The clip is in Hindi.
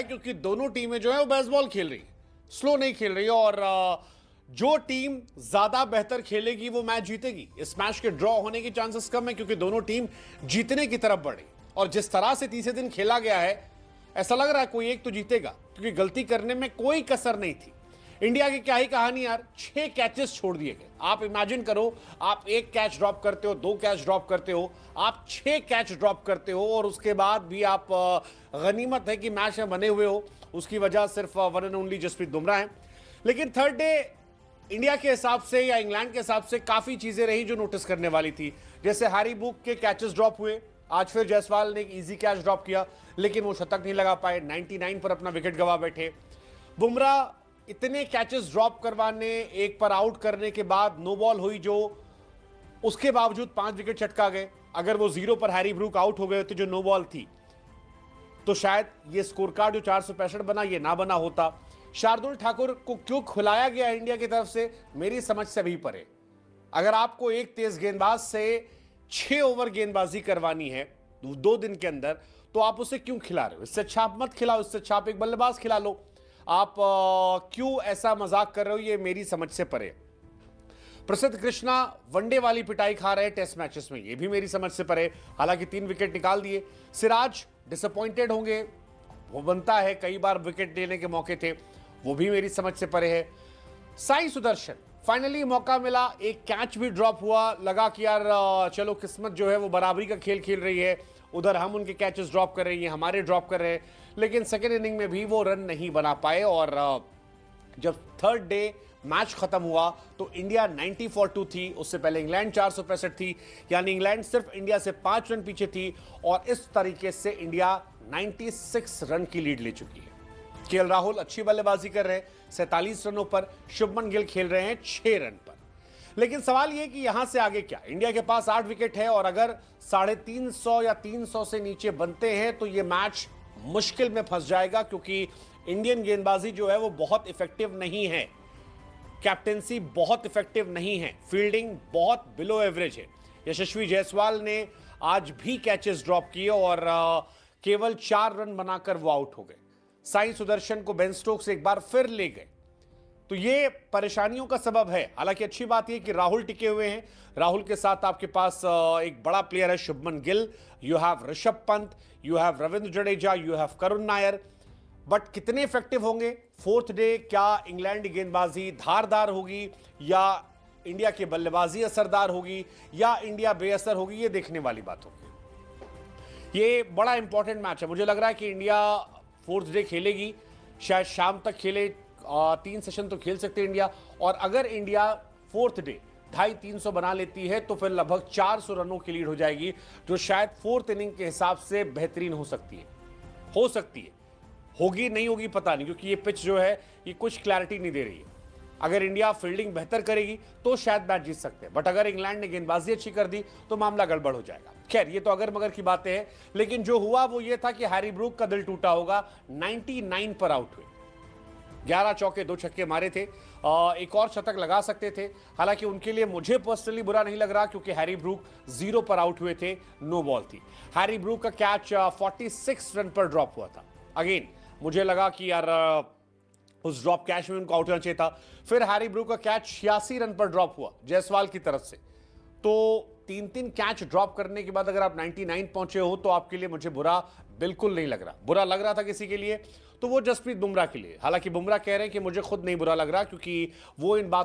क्योंकि दोनों टीमें जो है वो बेसबॉल खेल रही है, स्लो नहीं खेल रही है और जो टीम ज्यादा बेहतर खेलेगी वो मैच जीतेगी। इस मैच के ड्रॉ होने की चांसेस कम है क्योंकि दोनों टीम जीतने की तरफ बढ़ी और जिस तरह से तीसरे दिन खेला गया है ऐसा लग रहा है कोई एक तो जीतेगा क्योंकि गलती करने में कोई कसर नहीं थी। इंडिया की क्या ही कहानी यार, 6 कैचेस छोड़ दिए गए। आप इमेजिन करो, आप 1 कैच ड्रॉप करते हो, 2 कैच ड्रॉप करते हो, आप 6 कैच ड्रॉप करते हो और उसके बाद भी आप गनीमत है कि मैच में बने हुए हो। उसकी वजह सिर्फ one and only Jasprit Bumrah है। लेकिन थर्ड डे इंडिया के हिसाब से या इंग्लैंड के हिसाब से काफी चीजें रही जो नोटिस करने वाली थी। जैसे हैरी ब्रूक के कैचेस ड्रॉप हुए, आज फिर जायसवाल ने एक इजी कैच ड्रॉप किया लेकिन वो शतक नहीं लगा पाए, 99 पर अपना विकेट गंवा बैठे। बुमराह इतने कैचेस ड्रॉप करवाने, एक पर आउट करने के बाद नो बॉल हुई जो, उसके बावजूद 5 विकेट चटका गए। अगर वो 0 पर हैरी ब्रूक आउट हो गए होते जो नो बॉल थी तो शायद ये स्कोर कार्ड जो 465 बना ये ना बना होता। शार्दुल ठाकुर को क्यों खिलाया गया इंडिया की तरफ से, मेरी समझ से भी परे। अगर आपको एक तेज गेंदबाज से 6 ओवर गेंदबाजी करवानी है 2 दिन के अंदर तो आप उसे क्यों खिला रहे हो? इससे अच्छा आप मत खिलाओ, इससे अच्छा आप एक बल्लेबाज खिला लो। आप क्यों ऐसा मजाक कर रहे हो, ये मेरी समझ से परे। प्रसिद्ध कृष्णा वनडे वाली पिटाई खा रहे टेस्ट मैचेस में, ये भी मेरी समझ से परे। हालांकि 3 विकेट निकाल दिए। सिराज डिसअपॉइंटेड होंगे, वो बनता है, कई बार विकेट लेने के मौके थे, वो भी मेरी समझ से परे है। साई सुदर्शन फाइनली मौका मिला, एक कैच भी ड्रॉप हुआ, लगा कि यार चलो किस्मत जो है वो बराबरी का खेल खेल रही है, उधर हम उनके कैचेस ड्रॉप कर रहे हैं, हमारे ड्रॉप कर रहे हैं। लेकिन सेकेंड इनिंग में भी वो रन नहीं बना पाए और जब थर्ड डे मैच खत्म हुआ तो इंडिया 90 फॉर 2 थी। उससे पहले इंग्लैंड 465 थी, यानी इंग्लैंड सिर्फ इंडिया से 5 रन पीछे थी और इस तरीके से इंडिया 96 रन की लीड ले चुकी है। केएल राहुल अच्छी बल्लेबाजी कर रहे हैं 47 रनों पर, शुभमन गिल खेल रहे हैं 6 रन पर। लेकिन सवाल यह कि यहां से आगे क्या? इंडिया के पास 8 विकेट है और अगर 350 या 300 से नीचे बनते हैं तो यह मैच मुश्किल में फंस जाएगा क्योंकि इंडियन गेंदबाजी जो है वो बहुत इफेक्टिव नहीं है, कैप्टेंसी बहुत इफेक्टिव नहीं है, फील्डिंग बहुत बिलो एवरेज है। यशस्वी जायसवाल ने आज भी कैचेस ड्रॉप किए और केवल 4 रन बनाकर वो आउट हो गए। साई सुदर्शन को बेन स्टोक्स एक बार फिर ले गए, तो ये परेशानियों का सबब है। हालांकि अच्छी बात यह कि राहुल टिके हुए हैं, राहुल के साथ आपके पास एक बड़ा प्लेयर है Shubman Gill, you have Rishabh Pant, you have Ravindra Jadeja, you have Karun Nair. But कितने इफेक्टिव होंगे फोर्थ डे? क्या इंग्लैंड गेंदबाजी धारदार होगी या इंडिया की बल्लेबाजी असरदार होगी या इंडिया बेअसर होगी, ये देखने वाली बात होगी। ये बड़ा इंपॉर्टेंट मैच है। मुझे लग रहा है कि इंडिया फोर्थ डे खेलेगी, शायद शाम तक खेले, 3 सेशन तो खेल सकते हैं इंडिया। और अगर इंडिया फोर्थ डे 250-300 बना लेती है तो फिर लगभग 400 रनों की लीड हो जाएगी, जो शायद फोर्थ इनिंग के हिसाब से बेहतरीन हो सकती है। होगी नहीं होगी पता नहीं, क्योंकि ये पिच जो है ये कुछ क्लैरिटी नहीं दे रही है। अगर इंडिया फील्डिंग बेहतर करेगी तो शायद मैच जीत सकते हैं, बट अगर इंग्लैंड ने गेंदबाजी अच्छी कर दी तो मामला गड़बड़ हो जाएगा। खैर, ये तो अगर मगर की बातें हैं, लेकिन जो हुआ वो ये था कि हैरी ब्रूक का दिल टूटा होगा। 99 पर आउट हुए, 11 चौके 2 छक्के मारे थे, एक और शतक लगा सकते थे। हालांकि उनके लिए मुझे पर्सनली बुरा नहीं लग रहा क्योंकि हैरी ब्रूक 0 पर आउट हुए थे, नो बॉल थी। हैरी ब्रूक का कैच 46 रन पर ड्रॉप हुआ था। अगेन मुझे लगा कि यार उस ड्रॉप कैच में उनको आउट होना चाहिए था। फिर हैरी ब्रूक का कैच 86 रन पर ड्रॉप हुआ जायसवाल की तरफ से। तो 3 कैच ड्रॉप करने के बाद अगर आप 99 पहुंचे हो तो आपके लिए मुझे बुरा बिल्कुल नहीं लग रहा। बुरा लग रहा था किसी के लिए तो वो जसप्रीत बुमराह के लिए। हालांकि बुमराह कह रहे हैं कि मुझे खुद नहीं बुरा लग रहा क्योंकि वो इन बात